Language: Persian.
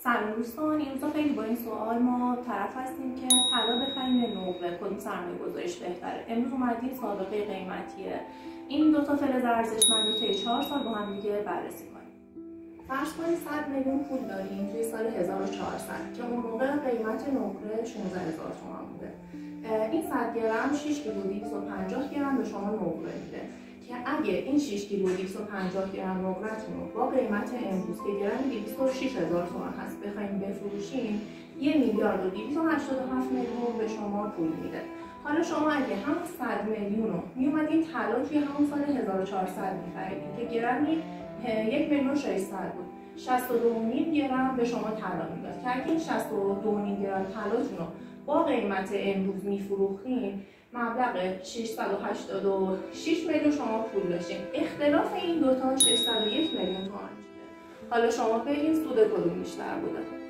سلام دوستان، این روزا خیلی با این سوال ما طرف هستیم که طلا بخریم یا نقره، کدوم سرمایه گذاریش بهتره. امروز اومدیم سابقه قیمتی این دو تا فلز ارزشمند رو طی 4 سال با هم دیگه بررسی کنیم. فرض کنید 100 میلیون پول داریم توی سال 1400 که اون موقع قیمت نقره 16000 تومان بوده. این 100 گرم 6 کیلو 250 گرم به شما نقره میده که اگه این 6 کیلو 250 گرم نقره‌تون رو با قیمت امروز که گرمی 206000 تومان هست بخوایم بفروشیم 1 میلیارد و 287 میلیون به شما پول میده. حالا شما اگه هم 100 میلیون رو میومدین طلا توی همون سال 1400 می‌خریدین که گرمی 1 میلیون 600 بود، 62.5 گرم به شما طلا میداد که اگه این 62.5 گرم طلاتون رو با قیمت امروز میفروختین مبلغ 686 میلیون شما پول داشتین. اختلاف این دوتا 601 میلیون تومان میشه. حالا شما بگین سود کدوم بیشتر بوده؟